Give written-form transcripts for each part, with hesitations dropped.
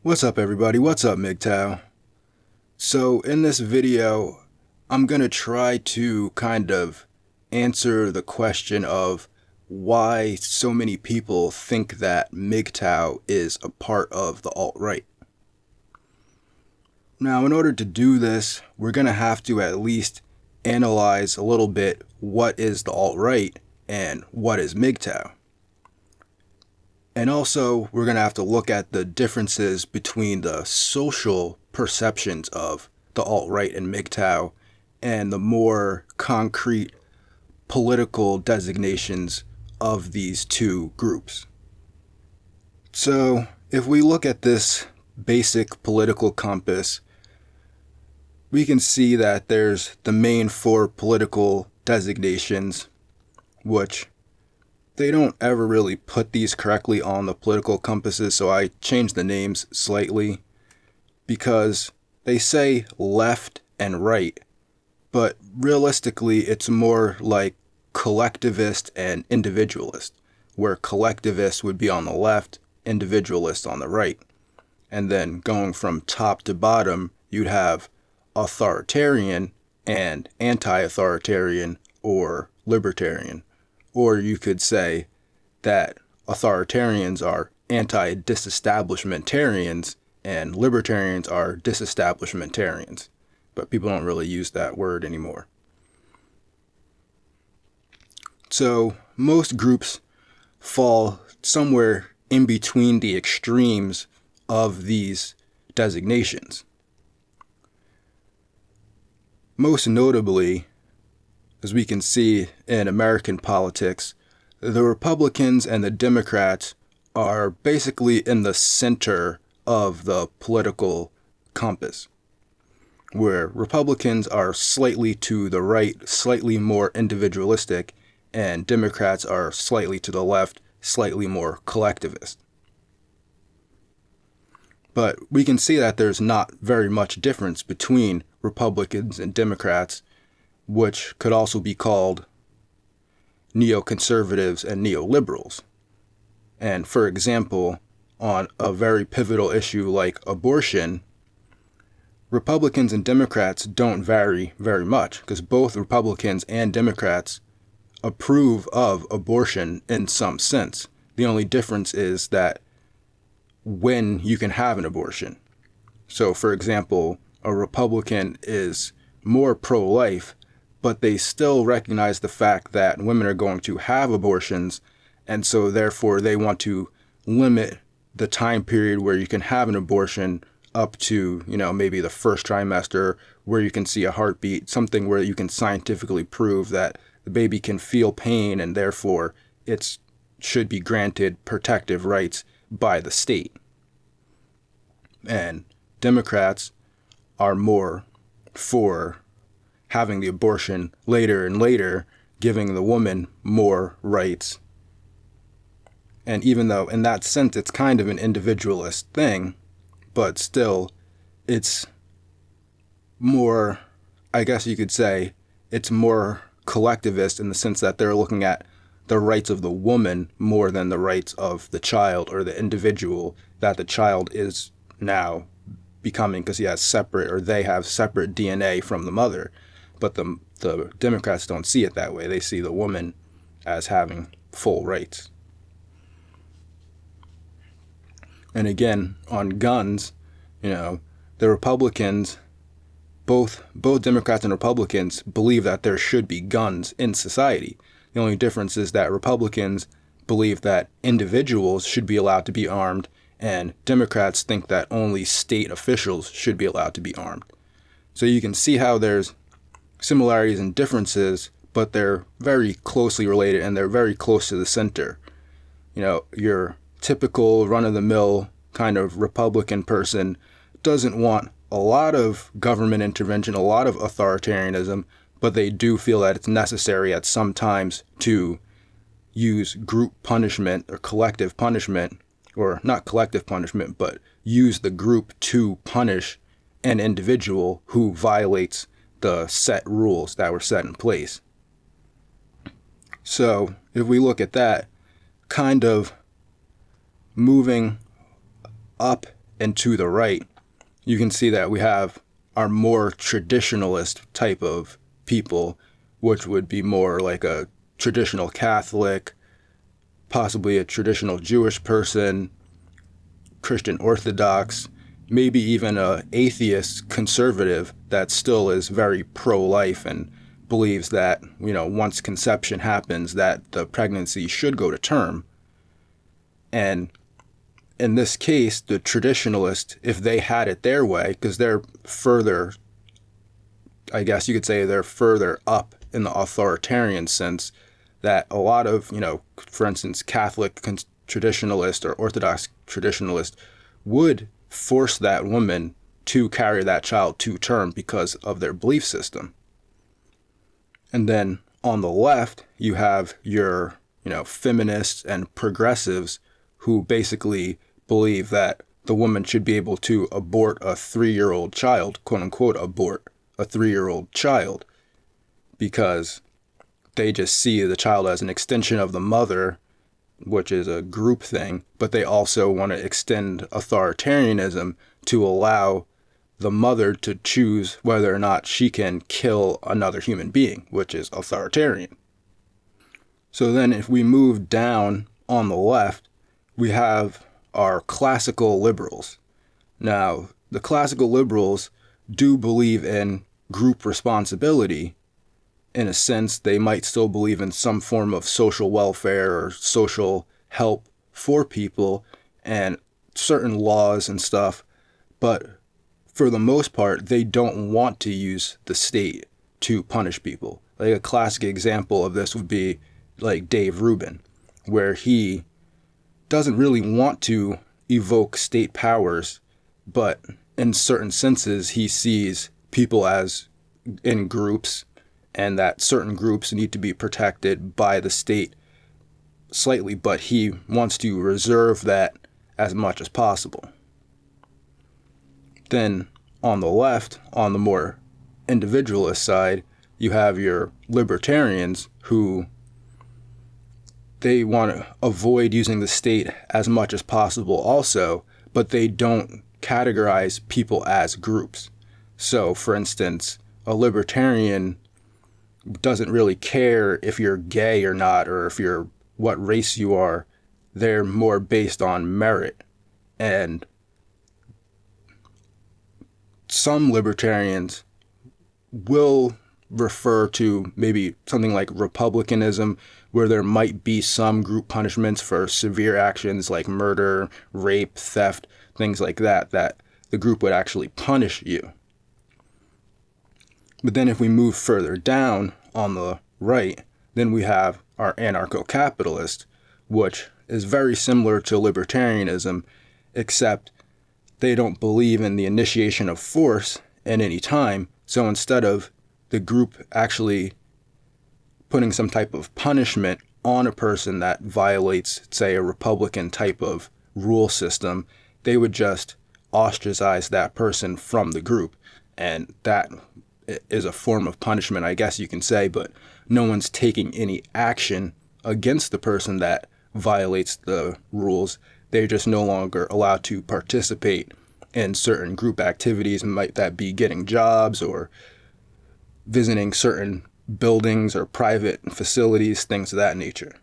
What's up, everybody? What's up, MGTOW? So in this video, I'm going to try to kind of answer the question of why so many people think that MGTOW is a part of the alt-right. Now, in order to do this, we're going to have to at least analyze a little bit what is the alt-right and what is MGTOW. And also, we're going to have to look at the differences between the social perceptions of the alt-right and MGTOW and the more concrete political designations of these two groups. So, if we look at this basic political compass, we can see that there's the main four political designations, which they don't ever really put these correctly on the political compasses, so I changed the names slightly because they say left and right, but realistically it's more like collectivist and individualist, where collectivist would be on the left, individualist on the right. And then going from top to bottom, you'd have authoritarian and anti-authoritarian or libertarian. Or you could say that authoritarians are anti-disestablishmentarians and libertarians are disestablishmentarians. But people don't really use that word anymore. So most groups fall somewhere in between the extremes of these designations. Most notably, as we can see in American politics, the Republicans and the Democrats are basically in the center of the political compass, where Republicans are slightly to the right, slightly more individualistic, and Democrats are slightly to the left, slightly more collectivist. But we can see that there's not very much difference between Republicans and Democrats, which could also be called neoconservatives and neoliberals. And for example, on a very pivotal issue like abortion, Republicans and Democrats don't vary very much because both Republicans and Democrats approve of abortion in some sense. The only difference is that when you can have an abortion. So for example, a Republican is more pro-life, but they still recognize the fact that women are going to have abortions, and so therefore they want to limit the time period where you can have an abortion up to, maybe the first trimester where you can see a heartbeat, something where you can scientifically prove that the baby can feel pain and therefore it should be granted protective rights by the state. And Democrats are more for having the abortion later and later, giving the woman more rights. And even though in that sense it's kind of an individualist thing, but still it's more, I guess you could say, it's more collectivist in the sense that they're looking at the rights of the woman more than the rights of the child or the individual that the child is now becoming, because they have separate DNA from the mother. But the Democrats don't see it that way. They see the woman as having full rights. And again, on guns, the Republicans, both Democrats and Republicans believe that there should be guns in society. The only difference is that Republicans believe that individuals should be allowed to be armed, and Democrats think that only state officials should be allowed to be armed. So you can see how there's similarities and differences, but they're very closely related and they're very close to the center. Your typical run-of-the-mill kind of Republican person doesn't want a lot of government intervention, a lot of authoritarianism, but they do feel that it's necessary at some times to use group punishment or collective punishment, or not collective punishment, but use the group to punish an individual who violates the set rules that were set in place. So if we look at that, kind of moving up and to the right, you can see that we have our more traditionalist type of people, which would be more like a traditional Catholic, possibly a traditional Jewish person, Christian Orthodox, maybe even a atheist conservative that still is very pro-life and believes that, once conception happens, that the pregnancy should go to term. And in this case, the traditionalists, if they had it their way, because they're further, I guess you could say they're further up in the authoritarian sense, that a lot of, for instance, Catholic traditionalist or Orthodox traditionalist would force that woman to carry that child to term because of their belief system. And then on the left, you have your, feminists and progressives who basically believe that the woman should be able to abort a 3-year-old child, quote unquote, abort a 3-year-old child, because they just see the child as an extension of the mother, which is a group thing, but they also want to extend authoritarianism to allow the mother to choose whether or not she can kill another human being, which is authoritarian. So then if we move down on the left, we have our classical liberals. Now, the classical liberals do believe in group responsibility. In a sense, they might still believe in some form of social welfare or social help for people and certain laws and stuff, but for the most part, they don't want to use the state to punish people. Like a classic example of this would be like Dave Rubin, where he doesn't really want to evoke state powers, but in certain senses, he sees people as in groups, and that certain groups need to be protected by the state slightly, but he wants to reserve that as much as possible. Then on the left, on the more individualist side, you have your libertarians who they want to avoid using the state as much as possible also, but they don't categorize people as groups. So, for instance, a libertarian doesn't really care if you're gay or not, or if you're what race you are. They're more based on merit. And some libertarians will refer to maybe something like republicanism, where there might be some group punishments for severe actions like murder, rape, theft, things like that, that the group would actually punish you. But then if we move further down on the right, then we have our anarcho-capitalist, which is very similar to libertarianism, except they don't believe in the initiation of force at any time. So instead of the group actually putting some type of punishment on a person that violates, say, a Republican type of rule system, they would just ostracize that person from the group. And that is a form of punishment, I guess you can say, but no one's taking any action against the person that violates the rules. They're just no longer allowed to participate in certain group activities. Might that be getting jobs or visiting certain buildings or private facilities, things of that nature.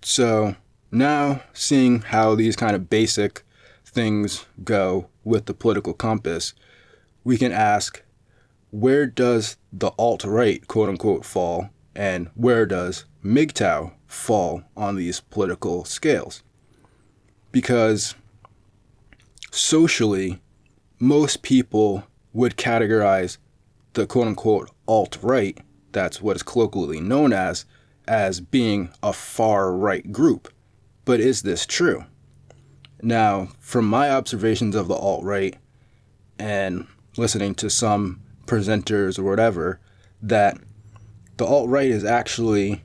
So now, seeing how these kind of basic things go with the political compass, we can ask, where does the alt-right, quote-unquote, fall, and where does MGTOW fall on these political scales? Because socially, most people would categorize the quote-unquote alt-right, that's what is colloquially known as being a far-right group. But is this true? Now, from my observations of the alt-right and listening to some presenters or whatever, that the alt-right is actually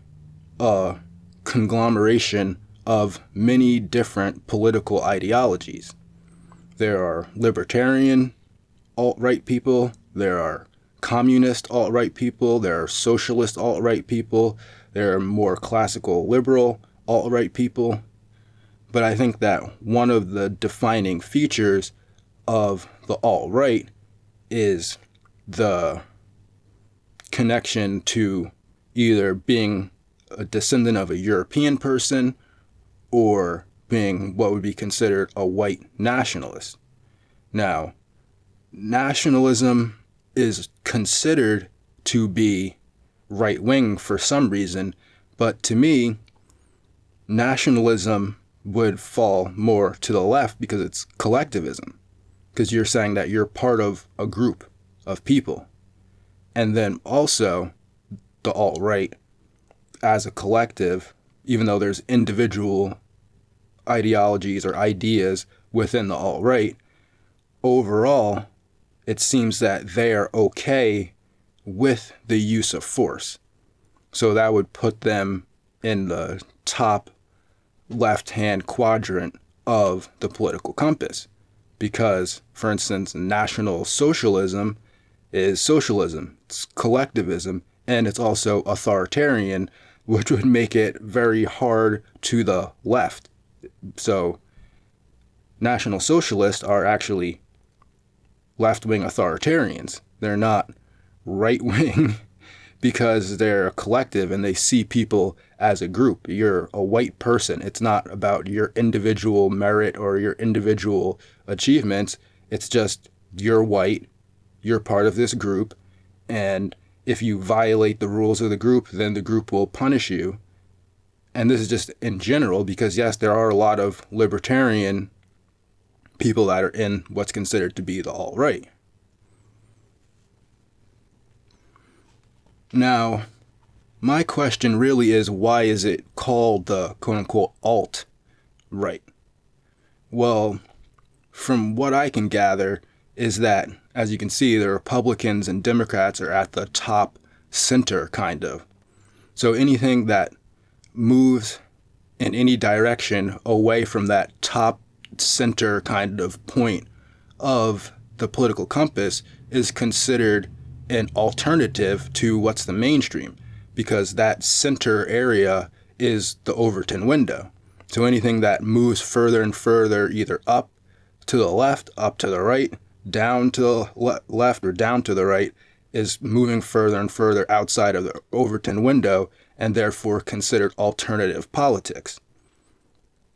a conglomeration of many different political ideologies. There are libertarian alt-right people, there are communist alt-right people, there are socialist alt-right people, there are more classical liberal alt-right people. But I think that one of the defining features of the alt-right is the connection to either being a descendant of a European person or being what would be considered a white nationalist. Now, nationalism is considered to be right-wing for some reason, but to me, nationalism would fall more to the left because it's collectivism, because you're saying that you're part of a group of people. And then also, the alt-right as a collective, even though there's individual ideologies or ideas within the alt-right, overall, it seems that they are okay with the use of force. So that would put them in the top left-hand quadrant of the political compass. Because, for instance, National Socialism is socialism, it's collectivism, and it's also authoritarian, which would make it very hard to the left. So, National Socialists are actually left-wing authoritarians. They're not right-wing because they're a collective and they see people as a group. You're a white person. It's not about your individual merit or your individual achievements. It's just you're white, you're part of this group, and if you violate the rules of the group, then the group will punish you. And this is just in general because, yes, there are a lot of libertarian people that are in what's considered to be the alt-right. Now, my question really is, why is it called the quote-unquote alt-right? Well, from what I can gather is that, as you can see, the Republicans and Democrats are at the top center, kind of. So anything that moves in any direction away from that top center kind of point of the political compass is considered an alternative to what's the mainstream, because that center area is the Overton window. So anything that moves further and further, either up to the left, up to the right, down to the left, or down to the right, is moving further and further outside of the Overton window and therefore considered alternative politics.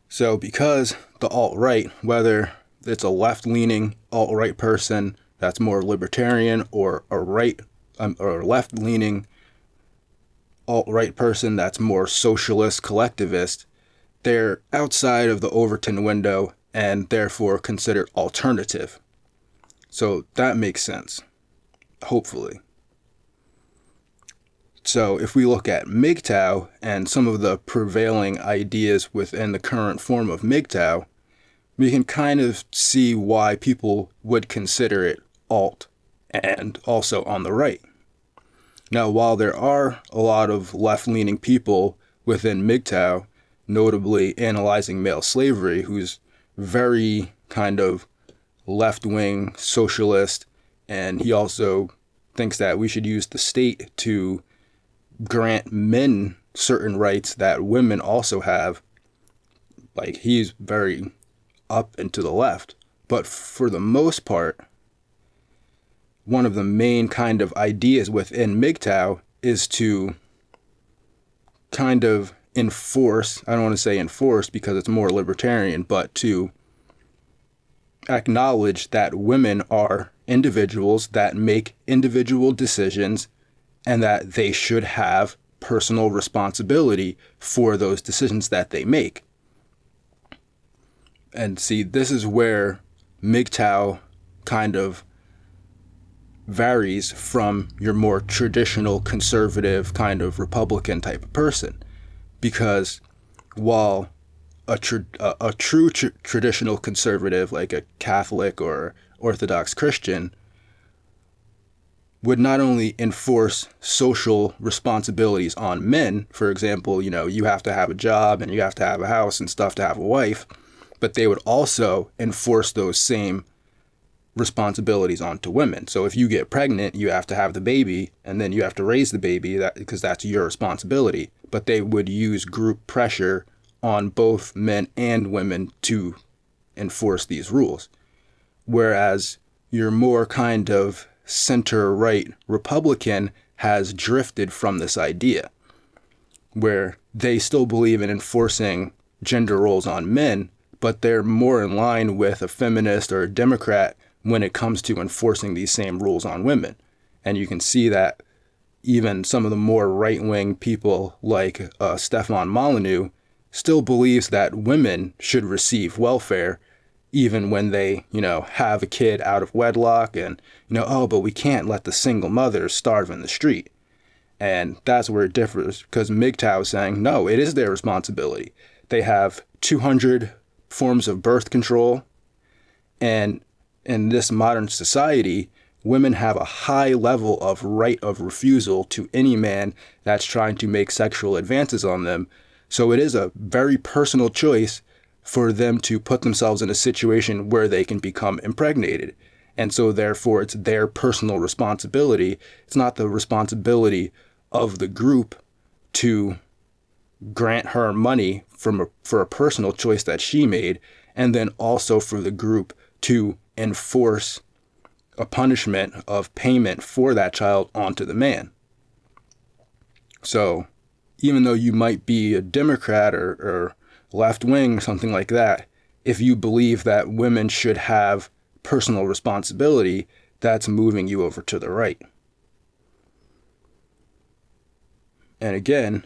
So because the alt-right, whether it's a left-leaning alt-right person that's more libertarian, or a or left-leaning alt-right person that's more socialist collectivist, they're outside of the Overton window and therefore considered alternative. So that makes sense, hopefully. So if we look at MGTOW and some of the prevailing ideas within the current form of MGTOW, we can kind of see why people would consider it alt and also on the right. Now, while there are a lot of left-leaning people within MGTOW, notably analyzing male slavery, who's very kind of left-wing socialist, and he also thinks that we should use the state to grant men certain rights that women also have. Like, he's very up and to the left. But for the most part, one of the main kind of ideas within MGTOW is to kind of enforce, I don't want to say enforce because it's more libertarian, but to acknowledge that women are individuals that make individual decisions and that they should have personal responsibility for those decisions that they make. And see, this is where MGTOW kind of varies from your more traditional conservative kind of Republican type of person. Because while a true traditional conservative, like a Catholic or Orthodox Christian, would not only enforce social responsibilities on men, for example, you have to have a job and you have to have a house and stuff to have a wife, but they would also enforce those same responsibilities onto women. So if you get pregnant, you have to have the baby, and then you have to raise the baby, because that's your responsibility. But they would use group pressure on both men and women to enforce these rules. Whereas your more kind of center-right Republican has drifted from this idea, where they still believe in enforcing gender roles on men, but they're more in line with a feminist or a Democrat when it comes to enforcing these same rules on women. And you can see that even some of the more right-wing people like Stefan Molyneux still believes that women should receive welfare even when they, have a kid out of wedlock, and, oh, but we can't let the single mothers starve in the street. And that's where it differs, because MGTOW is saying, no, it is their responsibility. They have 200 forms of birth control, and in this modern society, women have a high level of right of refusal to any man that's trying to make sexual advances on them. So it is a very personal choice for them to put themselves in a situation where they can become impregnated. And so therefore it's their personal responsibility. It's not the responsibility of the group to grant her money for a personal choice that she made, and then also for the group to enforce a punishment of payment for that child onto the man. So even though you might be a Democrat or left wing or something like that, if you believe that women should have personal responsibility, that's moving you over to the right. And again,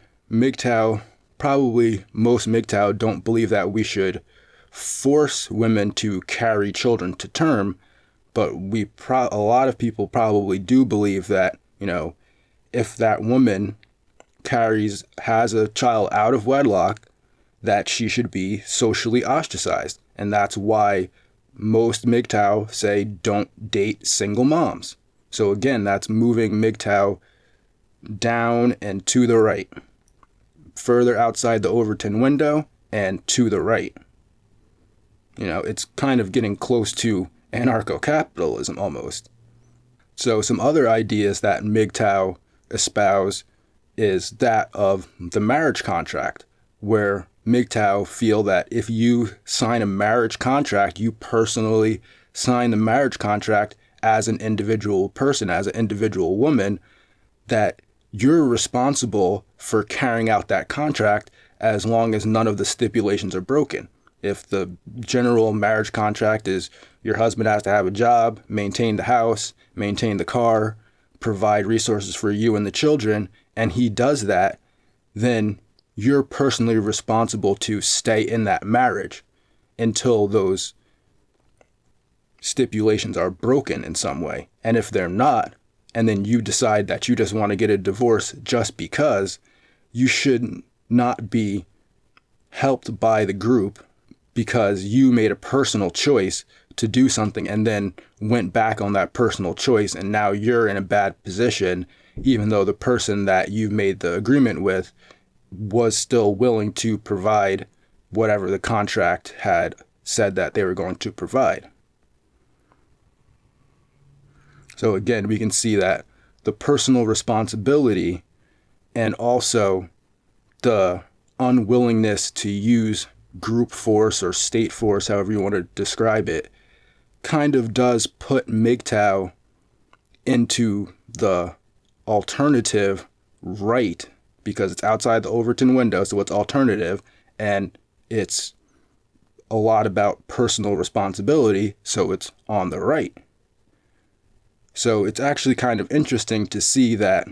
probably most MGTOW don't believe that we should force women to carry children to term, but a lot of people probably do believe that, if that woman has a child out of wedlock, that she should be socially ostracized. And that's why most MGTOW say don't date single moms. So again, that's moving MGTOW down and to the right, further outside the Overton window and to the right. It's kind of getting close to anarcho-capitalism almost. So some other ideas that MGTOW espouse is that of the marriage contract, where MGTOW feel that if you sign a marriage contract, you personally sign the marriage contract as an individual person, as an individual woman, that you're responsible for carrying out that contract as long as none of the stipulations are broken. If the general marriage contract is your husband has to have a job, maintain the house, maintain the car, provide resources for you and the children, and he does that, then you're personally responsible to stay in that marriage until those stipulations are broken in some way. And if they're not, and then you decide that you just want to get a divorce just because, you should not be helped by the group because you made a personal choice to do something and then went back on that personal choice, and now you're in a bad position, even though the person that you made the agreement with was still willing to provide whatever the contract had said that they were going to provide. So again, we can see that the personal responsibility and also the unwillingness to use group force or state force, however you want to describe it, kind of does put MGTOW into the alternative right, because it's outside the Overton window, so it's alternative, and it's a lot about personal responsibility, so it's on the right. So it's actually kind of interesting to see that,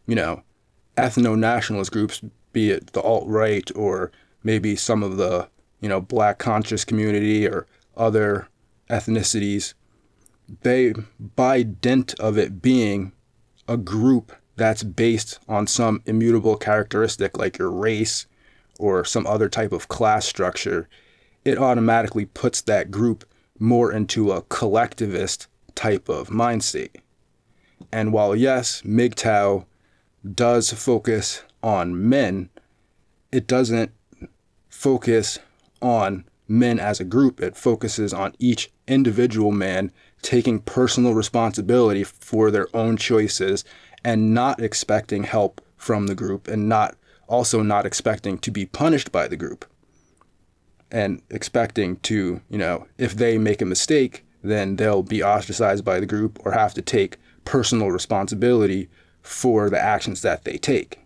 ethno-nationalist groups, be it the alt-right or maybe some of the, black conscious community or other ethnicities, they, by dint of it being a group that's based on some immutable characteristic like your race or some other type of class structure, it automatically puts that group more into a collectivist type of mind state. And while yes, MGTOW does focus on men, it doesn't focus on men as a group. It focuses on each individual man taking personal responsibility for their own choices and not expecting help from the group, and not expecting to be punished by the group, and expecting to, if they make a mistake, then they'll be ostracized by the group or have to take personal responsibility for the actions that they take.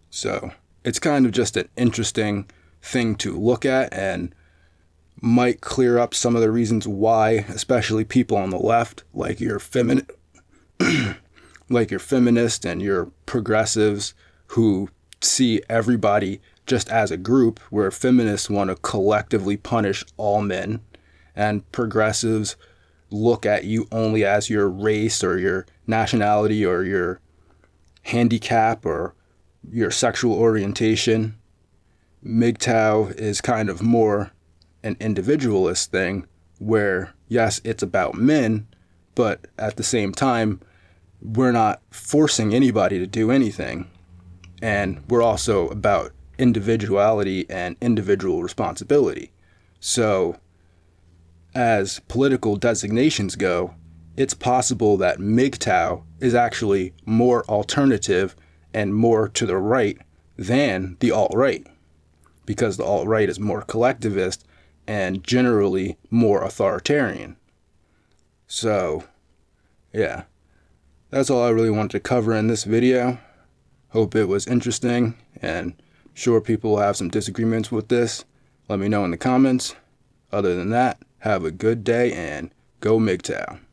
So it's kind of just an interesting thing to look at, and might clear up some of the reasons why, especially people on the left, like your feminist and your progressives, who see everybody just as a group, where feminists want to collectively punish all men, and progressives look at you only as your race or your nationality or your handicap or your sexual orientation. MGTOW is kind of more an individualist thing, where yes, it's about men, but at the same time, we're not forcing anybody to do anything. And we're also about individuality and individual responsibility. So as political designations go, it's possible that MGTOW is actually more alternative and more to the right than the alt-right, because the alt-right is more collectivist and generally more authoritarian. So, yeah, that's all I really wanted to cover in this video. Hope it was interesting, and sure people will have some disagreements with this. Let me know in the comments. Other than that, have a good day and go MGTOW.